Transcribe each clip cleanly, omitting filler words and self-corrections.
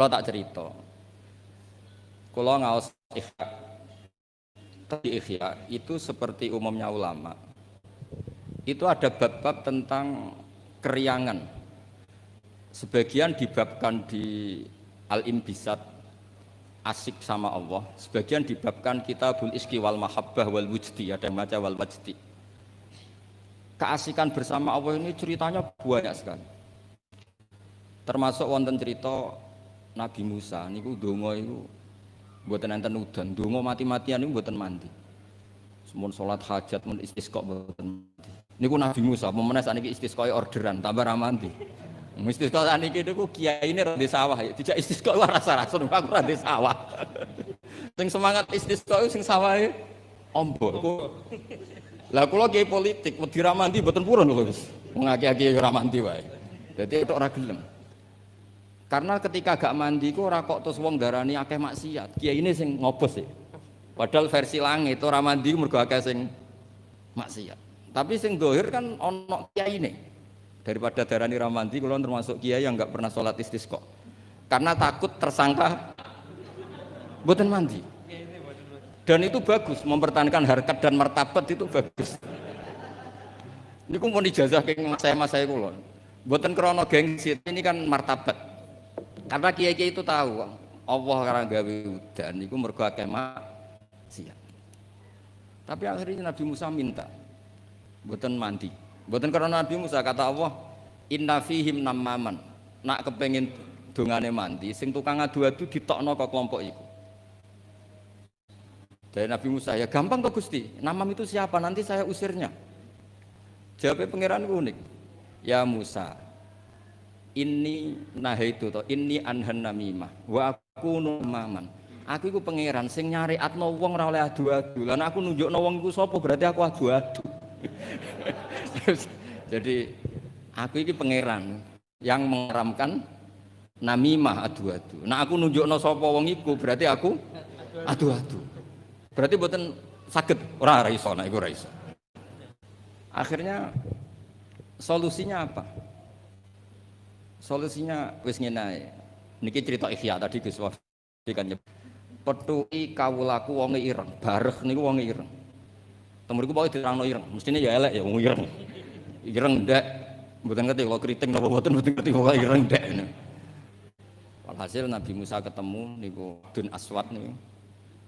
Kalau tak cerita, kalau ngaos Ihya itu seperti umumnya ulama. Itu ada bab-bab tentang keriangan. Sebagian dibabkan di Al-Imbisat, asik sama Allah. Sebagian dibabkan Kitabul Iski wal Mahabbah wal Wujdi, ada yang baca wal Wajdi. Keasikan bersama Allah ini ceritanya banyak sekali. Termasuk wonten cerita Nabi Musa niku donga iku mboten enten udan, donga mati-matian niku mboten mandi. Semun salat hajat mun istisqa mboten mandi. Niku Nabi Musa, pemene sakniki istisqae orderan tambah ra mandi. Istisqa sakniki niku kiyaine ra di sawah ya, dijak istisqa rasa-rasa aku ra di sawah. Sing semangat istisqa sing sawahe ombo. Lah kula kiai politik wedi ra mandi mboten purun lho Gus. Wong akeh-akeh ra mandi wae. Dadi tok ora gelem. Karena ketika gak mandi ku ora kok terus wong darani akeh maksiat. Kiai ini sing ngobos sih. Padahal versi langit ora mandi mergo akeh sing maksiat. Tapi sing dohir kan ono kiai ini. Daripada darani ra mandi kula termasuk kiai yang enggak pernah sholat istisqa. Karena takut tersangka mboten mandi. Dan itu bagus, mempertahankan harkat dan martabat itu bagus. Niku mun ijazah keng mas saya kula. Mboten krana gengsi, ini kan martabat. Karena kiai-kiai itu tahu Allah karena gawe udan niku mergo akeh maksiat. Tapi akhirnya Nabi Musa minta mboten mandi. Mboten karena Nabi Musa kata Allah, "Inna fihim namaman." Nak kepengin dongane mandi, sing tukang adu-adu ditokno ke kelompok iku. Dari Nabi Musa, ya gampang kok Gusti. Namam itu siapa? Nanti saya usirnya. Jawabnya pangeran unik. Ya Musa, ini nahaitu to, ini anhan namimah wa aku namaman. Aku iku pangeran sing nyariatno wong ora oleh adu-adu. Lan aku nunjukno wong iku sapa berarti aku adu-adu. Jadi aku iki pangeran yang mengharamkan namimah adu-adu. Nah aku nunjukno sapa wong iku berarti aku adu-adu. Berarti mboten saged ora iso, nek iku ora iso. Akhirnya solusinya apa? Solusinya wis ngene ae. Niki cerita Ihya tadi Gus Wafi kan petuki kawulaku wonge ireng, bareh niku wonge ireng. Temuriku pokoke diterangno ireng, mestine ya elek ya wong ireng. Ireng ndak mboten ngerti kalau kriting napa mboten ngerti pokoke ireng ndak. Walhasil Nabi Musa ketemu niku Dun Aswad niku.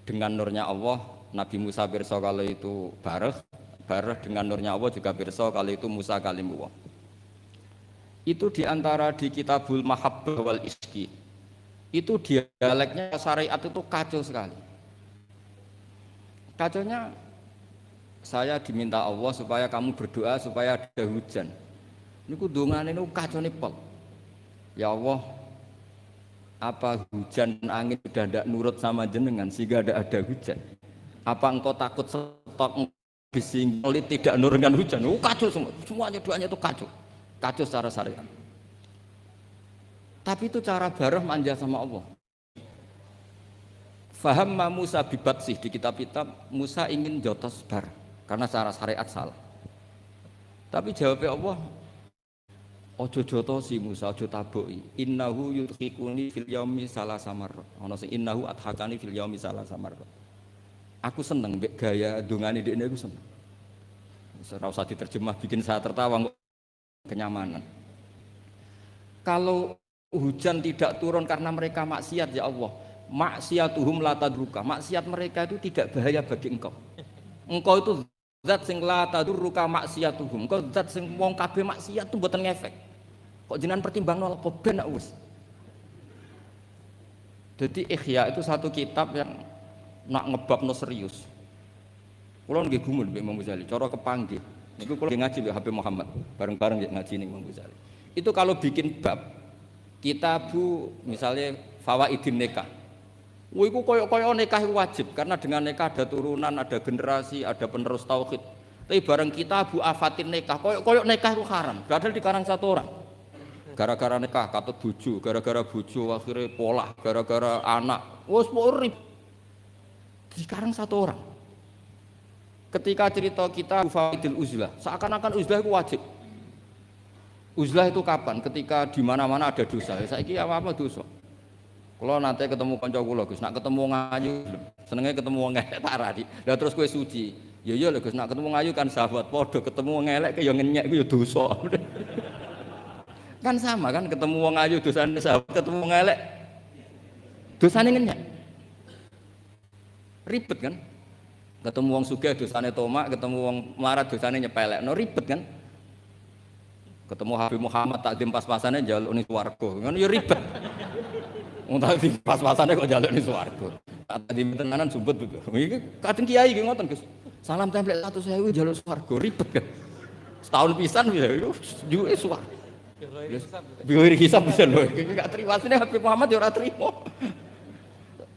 Dengan nurnya Allah, Nabi Musa pirsa kalau itu bareh dengan nurnya Allah juga pirsa kalau itu Musa kalimullah. Itu diantara di Kitabul Mahabbah wal Iski. Itu dialeknya syariat itu kacau sekali. Kacaunya saya diminta Allah supaya kamu berdoa supaya ada hujan. Niku dongane niku kacone pol. Ya Allah, apa hujan dan angin sudah tidak nurut sama jenengan sehingga ada hujan? Apa engkau takut stok bising tidak nurunkan hujan? Kacau semua, semuanya doanya itu kacau secara syariat. Tapi itu cara bareh manja sama Allah. Faham Musa bibatsih di kitab-kitab Musa ingin jotos bar karena cara syariat salah. Tapi jawabnya Allah, ojo jotosi Musa, ojo taboki. Innahu yudhikuni fil yaumi salasa marra. Ono sing innahu adhakani fil yaumi salasa marra. Aku seneng mbek gaya dongane dekne aku seneng. Ora usah diterjemah bikin saya tertawa kenyamanan. Kalau hujan tidak turun karena mereka maksiat ya Allah, maksiatuhum la tadruka. Maksiat mereka itu tidak bahaya bagi engkau. Engkau itu zat sing la tadruka maksiatuhum. Engkau zat sing wong kabeh maksiat itu mboten ngefek. Kok jenengan pertimbangno apa ben wis. Jadi Ihya itu satu kitab yang nak ngebabno serius. Kula nggih gumun mbek Imam Ghazali, cara kepanggih. Niku kula ngaji mbek Habib Muhammad, bareng-bareng ngaji ning Imam Ghazali. Itu kalau bikin bab kitabu misalnya Fawaidin Nikah. Iku koyo-koyo nikah itu wajib karena dengan nikah ada turunan, ada generasi, ada penerus tauhid. Tapi bareng kitabu Afatin Nikah, koyo nikah itu haram. Padahal dikarang satu orang. Gara-gara nikah katut bojo, gara-gara bojo akhirnya polah, gara-gara anak. Wes urip. Dikarang satu orang. Ketika cerita kita Fawaidil Uzlah, seakan-akan uzlah itu wajib. Uzlah itu kapan? Ketika di mana-mana ada dosa. Saiki apa dosa? Kalau nanti ketemu kanca kula Gus, nak ketemu ngayu, senenge ketemu wong elek tak arani. Lah terus kowe suci. Ya iya lho Gus, nak ketemu ngayu kan sahabat padha, ketemu wong elek ya ngenyek ku ya dosa. Kan sama kan ketemu wong ayu dosane sahabat, ketemu wong elek dosane ngenyek. Ribet kan? Ketemu wong sugih dosane tomak, ketemu wong melarat dosane nyepelek. No ribet kan? Ketemu Habib Muhammad takdim pas-pasane njaluk ning swarga. Ngono ya ribet. Wong takdim pas-pasane kok njaluk ning swarga. Takdim tenanan sumpet betul. Iki kadang kiai iki ngoten Gus. Salam template 100.000 njaluk swarga ribet kan? Setahun pisan bisa juke swarga. Biar hisab bisa lho. Iki gak terima asline Habib Muhammad ya ora trimo.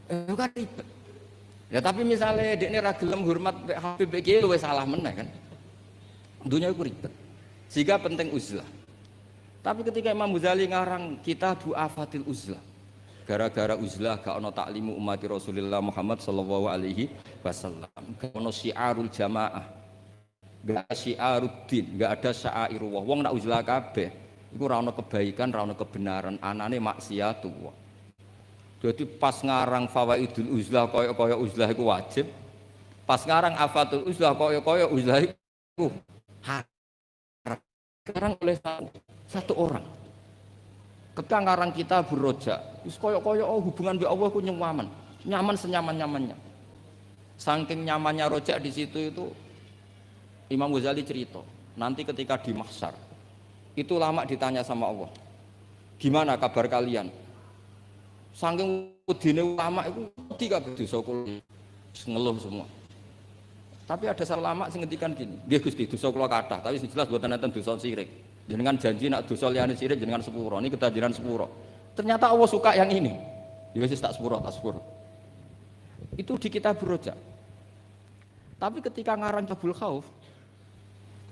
Kan ribet. Ya tapi misalnya dekne ra gelem hormat Habib iki luwih salah meneh kan. Dunia itu ribet. Sehingga penting uzlah. Tapi ketika Imam Ghazali ngarang Kitabu Afatil Uzlah, gara-gara uzlah gak ono taklimu umat Rasulullah Muhammad sallallahu alaihi wasallam, gak ono syiarul jamaah, gak ada syiaruddin, gak ada syairullah. Wong nak uzlah kabeh iku ora ono kebaikan, ora ono kebenaran, anane maksiatullah. Jadi pas ngarang Fawaidul Uzlah kaya-kaya uzlah iku wajib. Pas ngarang Afatul Uzlah kaya-kaya uzlah iku sekarang oleh satu orang. Ketika ngarang kita Roja, wis kaya-kaya hubungan dengan Allah ku nyaman senyaman-nyamannya. Saking nyamannya Roja di situ itu Imam Ghazali cerita, nanti ketika di mahsyar itu lama ditanya sama Allah, gimana kabar kalian? Saking wedine ulama itu wedi kabeh dosa kula, ngeluh semua. Tapi ada salah ulama sing ngendikan gini, nggih Gusti dosa kula kathah, tapi jelas mboten enten dosa sirik. Jenengan janji nak dosa liyane sirik jenengan sepuro, niki ketajiran sepuro. Ternyata Allah suka yang ini. Ya wis tak sepuro. Itu di kitab Roja. Tapi ketika ngarang Kitabul Khauf,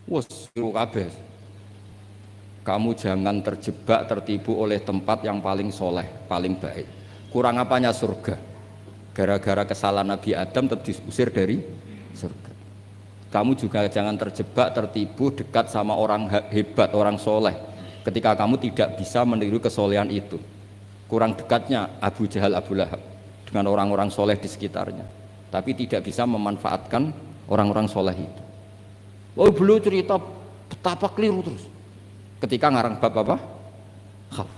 wes kiro kabeh. Kamu jangan terjebak tertipu oleh tempat yang paling soleh, paling baik. Kurang apanya surga? Gara-gara kesalahan Nabi Adam terusir dari surga. Kamu juga jangan terjebak tertipu dekat sama orang hebat, orang soleh. Ketika kamu tidak bisa meniru kesolehan itu. Kurang dekatnya Abu Jahal, Abu Lahab dengan orang-orang soleh di sekitarnya. Tapi tidak bisa memanfaatkan orang-orang soleh itu. Oh beliau cerita betapa keliru terus. Ketika ngarang bab apa? Khauf.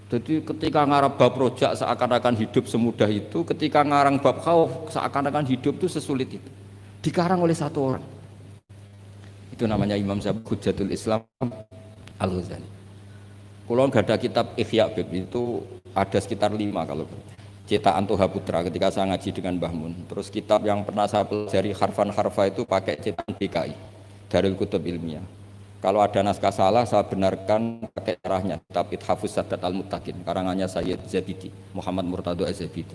Jadi ketika ngarang bab rojak seakan-akan hidup semudah itu, ketika ngarang bab khauf seakan-akan hidup itu sesulit itu. Dikarang oleh satu orang. Itu namanya Imam Hujjatul Islam Al-Ghazali. Kalau nggak ada kitab Ihya Bib itu ada sekitar 5 kalau cetakan Toha Putra ketika saya ngaji dengan Mbah Mun. Terus kitab yang pernah saya pelajari harfan-harfa itu pakai cetakan DKI Darul Kutub Ilmiah. Kalau ada naskah salah saya benarkan pakai caranya kitab Ithafus Sadat Al-Muttaqin karangannya Sayyid Zabidi Muhammad Murtado Az-Zabidi.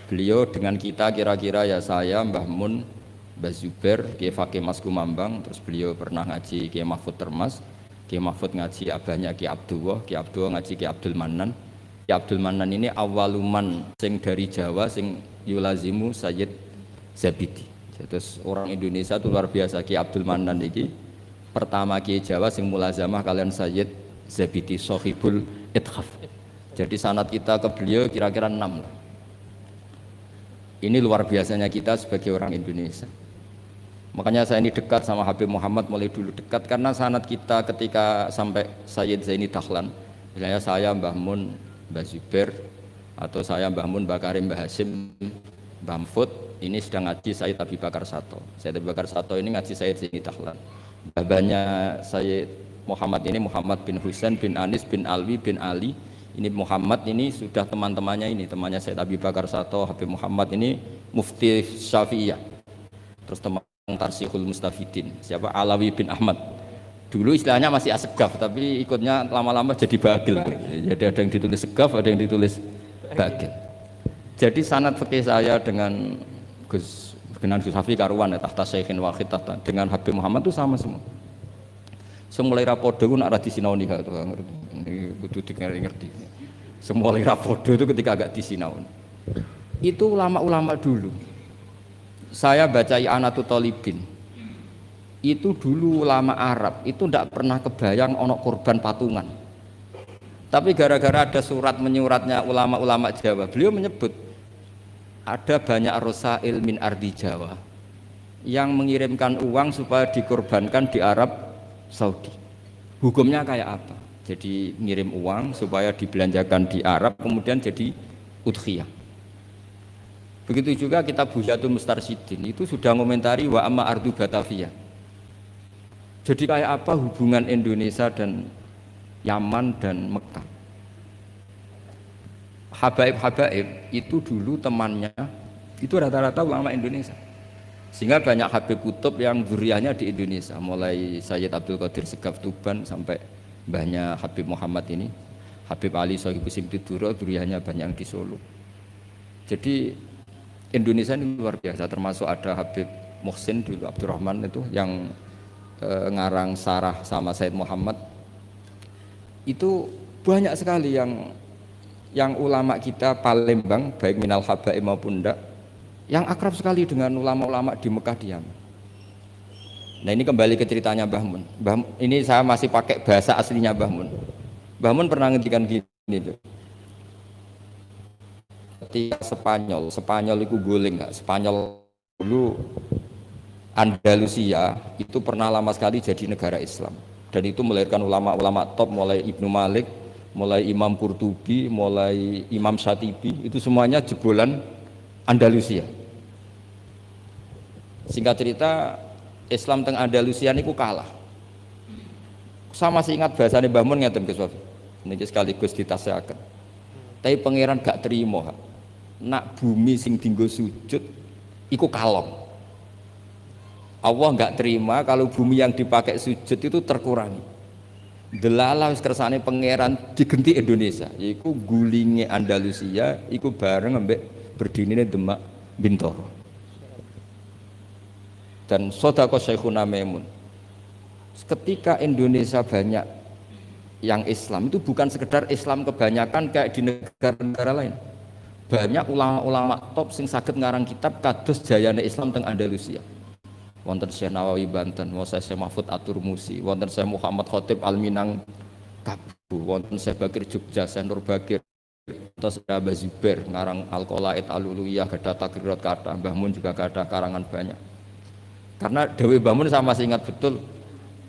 Beliau dengan kita kira-kira ya saya Mbah Mun, Mbah Zubair, Kiai Fakih Mas Kumambang, terus beliau pernah ngaji Kiai Mahfud Termas, Kiai Mahfud ngaji abahnya Kiai Abdullah ngaji Kiai Abdul Manan. Kiai Abdul Manan ini awaluman sing dari Jawa sing yulazimu Sayyid Zabidi. Terus orang Indonesia itu luar biasa. Kiai Abdul Manan ini pertama Kiai Jawa sing mulazamah kalian Sayyid Zabidi Sohibul Ithaf. Jadi sanad kita ke beliau kira-kira 6 lah. Ini luar biasanya kita sebagai orang Indonesia. Makanya saya ini dekat sama Habib Muhammad mulai dulu dekat karena sanad kita ketika sampai Sayyid Zaini Dahlan, misalnya saya Mbah Mun, Mbah Zubair, atau saya Mbah Mun, Mbah Karim, Mbah Hasim, Mbah Mfud, ini sedang ngaji Sayyid Abi Bakar Sato. Sayyid Abi Bakar Sato ini ngaji Sayyid Zaini Dahlan. Babanya Sayyid Muhammad ini Muhammad bin Husain bin Anis bin Alwi bin Ali. Ini Muhammad ini sudah teman-temannya ini, temannya Sayyid Abi Bakar Sato, Habib Muhammad ini Mufti Syafi'iyah. Terus teman Tarsihul Mustafidin, siapa Alawi bin Ahmad. Dulu istilahnya masih asegaf, tapi ikutnya lama-lama jadi bagil. Jadi ada yang ditulis segaf, ada yang ditulis bagil. Jadi sanad fikih saya dengan Gus Hafi karuan ya, tahta Syekhin Wahid tahta dengan Habib Muhammad itu sama semua. Semulai rapodo nak ra disinaoni gak ngerti. Kudu ngerti. Semulai rapodo itu ketika agak disinaoni. Itu ulama-ulama dulu. Saya baca I'anatul Thalibin. Itu dulu ulama Arab itu tidak pernah kebayang ono korban patungan. Tapi gara-gara ada surat menyuratnya ulama-ulama Jawa, beliau menyebut ada banyak rosail min ardi Jawa yang mengirimkan uang supaya dikorbankan di Arab Saudi. Hukumnya kayak apa? Jadi ngirim uang supaya dibelanjakan di Arab kemudian jadi udhiyah. Begitu juga kitab Buhyatul Mustarsyidin itu sudah ngomentari wa amma ardu Batavia. Jadi kayak apa hubungan Indonesia dan Yaman dan Mekah. Habaib-habaib itu dulu temannya itu rata-rata ulama Indonesia. Sehingga banyak Habib Kutub yang zuriyahnya di Indonesia, mulai Sayyid Abdul Qadir Segaf Tuban sampai banyak Habib Muhammad ini, Habib Ali Sohibu Simtiduro, zuriyahnya banyak yang di Solo. Jadi Indonesia ini luar biasa, termasuk ada Habib Muhsin dulu Abdurrahman itu yang ngarang sarah sama Sayyid Muhammad. Itu banyak sekali yang ulama kita Palembang baik minal habaib maupun enggak yang akrab sekali dengan ulama-ulama di Mekah diam. Nah ini kembali ke ceritanya Mbah Mun. Ini saya masih pakai bahasa aslinya Mbah Mun. Mbah Mun pernah ngendikan gini tuh. Ketika Spanyol itu guling nggak? Spanyol dulu Andalusia itu pernah lama sekali jadi negara Islam. Dan itu melahirkan ulama-ulama top mulai Ibnu Malik, mulai Imam Qurtubi, mulai Imam Syatibi, itu semuanya jebolan Andalusia. Singkat cerita Islam teng Andalusia niku kalah. Saya masih ingat bahasane Mbah Mun ngeten Gus Wafi. Niki sekaligus ditasehaken. Tapi pangeran gak terima. Nak bumi sing dienggo sujud iku kalong. Allah nggak terima kalau bumi yang dipakai sujud itu terkurangi. Delala wis kersane pangeran digenti Indonesia, yaiku gulinge Andalusia, iku bareng ambek berdinine Demak Bintoro. Dan Sodako Syekhuna Maimun. Ketika Indonesia banyak yang Islam itu bukan sekedar Islam kebanyakan kayak di negara-negara lain. Banyak ulama-ulama top sing saged ngarang kitab kados jayane Islam teng Andalusia. Wonten Syekh Nawawi Banten, wonten Syekh Mahfud At-Turmusi, wonten Syekh Muhammad Khotib Al-Minang Kabu, wonten Syekh Bakir Jogja, Syekh Nur Bakir, wonten Syekh Abah Zubair ngarang Al-Qolaid Al-Uluyah, gada Takrirat kata, Mbah Mun juga gada karangan banyak. Karena Dewi Mbah Mun saya masih ingat betul,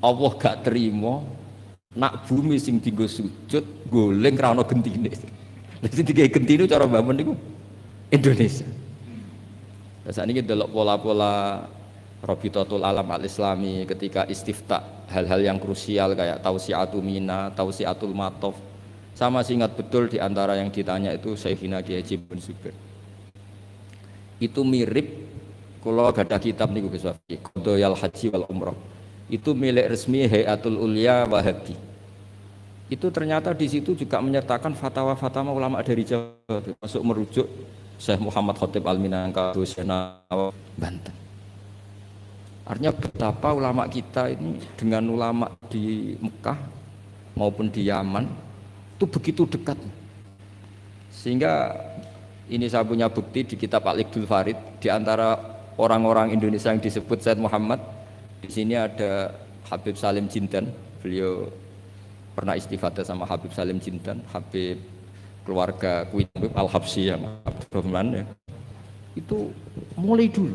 Allah gak terima nak bumi sing dienggo sujud goleng ra ono gentine. Lha sing digawe gentine cara Mbah Mun niku Indonesia. Lah sakniki delok pola-pola Rabitatul Alam Al-Islami ketika istifta hal-hal yang krusial kayak Tausiatul Mina, Tausiatul Matof. Saya masih ingat betul di antara yang ditanya itu Syekhina Kiai Haji bin Zubair. Itu mirip kalau ada kitab niku Gus Wafi, Qadayal Haji wal Umrah. Itu milik resmi Hayatul Ulya Wahabi. Itu ternyata di situ juga menyertakan fatwa-fatwa ulama dari Jawa, termasuk merujuk Syekh Muhammad Khotib Al-Minangkabau, Syekh Nawawi Banten. Artinya betapa ulama kita ini dengan ulama di Mekah maupun di Yaman itu begitu dekat. Sehingga ini saya punya bukti di kitab Al-Iqdul Farid di antara orang-orang Indonesia yang disebut Said Muhammad. Di sini ada Habib Salim Jinten, beliau pernah istifadah sama Habib Salim Jinten, Habib keluarga Kuwait Al-Habsyi yang Abdurrahman ya. Itu mulai dulu.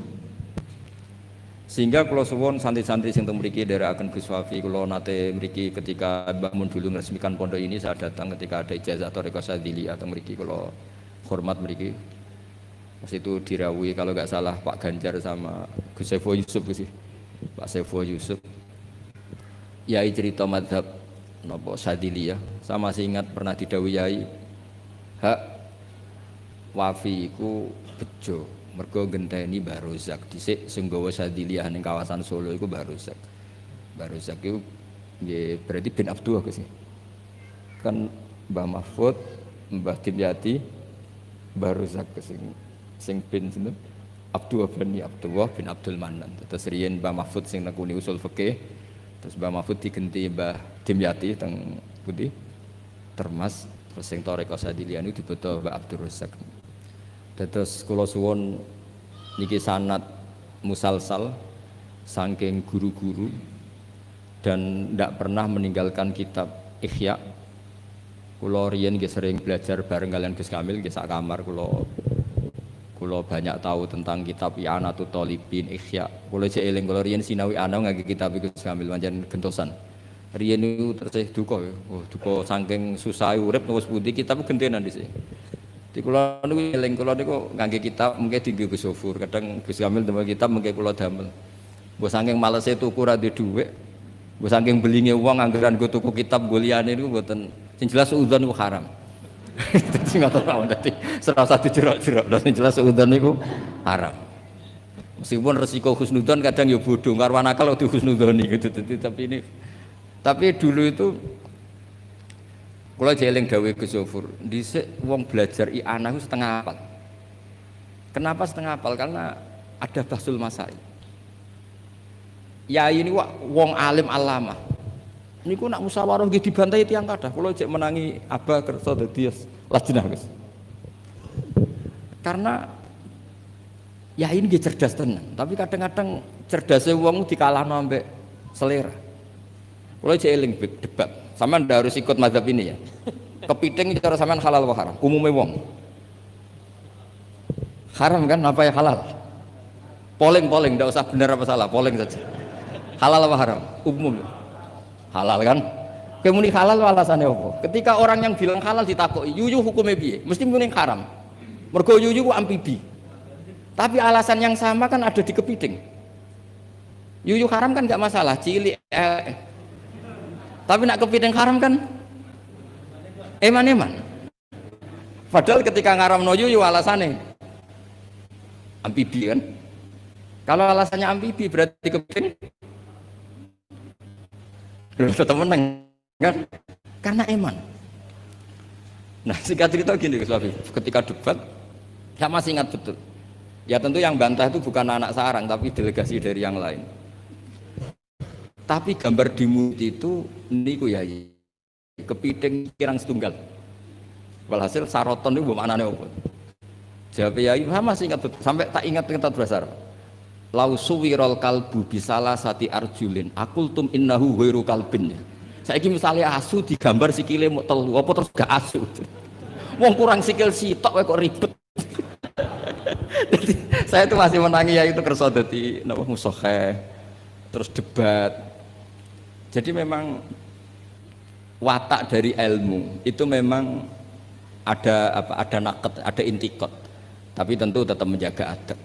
Sehingga kalau suwon santri-santri sing teng mriki nderekaken Gus Wafi, kula nate mriki ketika Mbah Mun dulu meresmikan pondok ini saya datang ketika ada ijazah Thariqah Sadiliyah teng mriki, kula hormat mriki. Pas itu dirawuhi kalau nggak salah Pak Ganjar sama Gus Saiful Yusuf sih. Pak Saiful Yusuf. Yai cerita mazhab napa Sadiliyah. Saya masih ingat pernah didhawuhi Yai, "Hak Wafi iku bejo." Mergo genteni Mbah Rozak dhisik sing gawa Sadiliyah ning kawasan Solo iku Mbah Rozak. Mbah Rozak iku nggih berarti bin Abdullah sih. Kan Mbah Mahfud, Mbah Dimyati, Mbah Rozak sing bin sinten? Abdullah bin Abdul Manan. Terus riyen Mbah Mahfud sing nekuni usul fikih, terus Mbah Mahfud digenti Mbah Dimyati teng pundi? Termas, terus sing Thariqah Sadiliyah niku dibeto Mbah Abdul Rozak. Terus kula suwun niki sanad musalsal saking guru-guru dan tidak pernah meninggalkan kitab Ihya. Kulo riyen nggih sering belajar bareng kalian Gus Kamil nggih sak kamar kulo banyak tahu tentang kitab I'anatut Thalibin Ihya. Kulo cek eling kulo riyen sinau ana ngangge kitab Gus Kamil pancen gentosan. Riyen niku terus duka ya. Oh, duka saking susah urip wis pundi kitab gentenan dhisik. Di kulo niku eling kulo niku ngangge kitab mengke dienggo Gus Sofur, kadang Gus Kamil damel kitab mengke kulo damel. Mbok saking malese tuku ra duwe dhuwit. Mbok saking belinge wong anggaran go tuku kitab go liyane niku mboten sing jelas udzon niku haram. Dadi ngoten mawon dadi serasa dijerok-jerok. Lah sing jelas udzon niku haram. Meskipun resiko husnudzon kadang ya bodoh karo akal di husnudzoni gitu. Tapi dulu itu kula jeling gawe Gus Sofur, dhisik wong belajar i'anah setengah hafal. Kenapa setengah hafal? Karena ada bahsul masai. Ya ini wong alim alamah. Niku nak musyawarah nggih dibantai tiyang kathah. Kula jek menangi Abah kersa dadi lajnah, Gus. Karena ya ini nggih cerdas tenan, tapi kadang-kadang cerdasnya wong dikalahno ambek selera. Kula jek eling debat. Sampeyan ndak harus ikut mazhab ini ya. Kepiting cara sampean halal wa haram? Umumnya wong. Haram kan apa ya halal? Polling ndak usah benar apa salah, polling saja. Halal apa haram? Umum. Halal kan? Kemuni halal alasannya apa? Ketika orang yang bilang halal ditakoki, yuyu hukumnya piye? Mesti muni haram. Mergo yuyu ku amfibi. Tapi alasan yang sama kan ada di kepiting. Yuyu haram kan enggak masalah, cilik tapi nak kepiting haram kan eman-eman. Padahal ketika ngaramno yuyu alasannya amfibi kan? Kalau alasannya amfibi berarti kepiting tetap menang kan? Karena eman. Nah singkat cerita gini Gus Wafif, ketika debat saya masih ingat betul. Ya tentu yang bantah itu bukan anak sarang tapi delegasi dari yang lain. Tapi gambar di mulut itu niku ya kepiting kirang setunggal. Walhasil saroton itu maknane apa? Jawab ya saya masih ingat betul. Sampai tak ingat bahasa Arab. Lau suwirol kalbu bisalah sati arjulin akultum innahu ghairu kalbin. Saiki misalnya asu digambar sikile mok telu apa terus gak asu. Wong kurang sikil sitok kok ribet. Saya itu masih menangi ya itu kersa dadi napa musohe terus debat. Jadi memang watak dari ilmu itu memang ada apa ada naket, ada intikot. Tapi tentu tetap menjaga adab.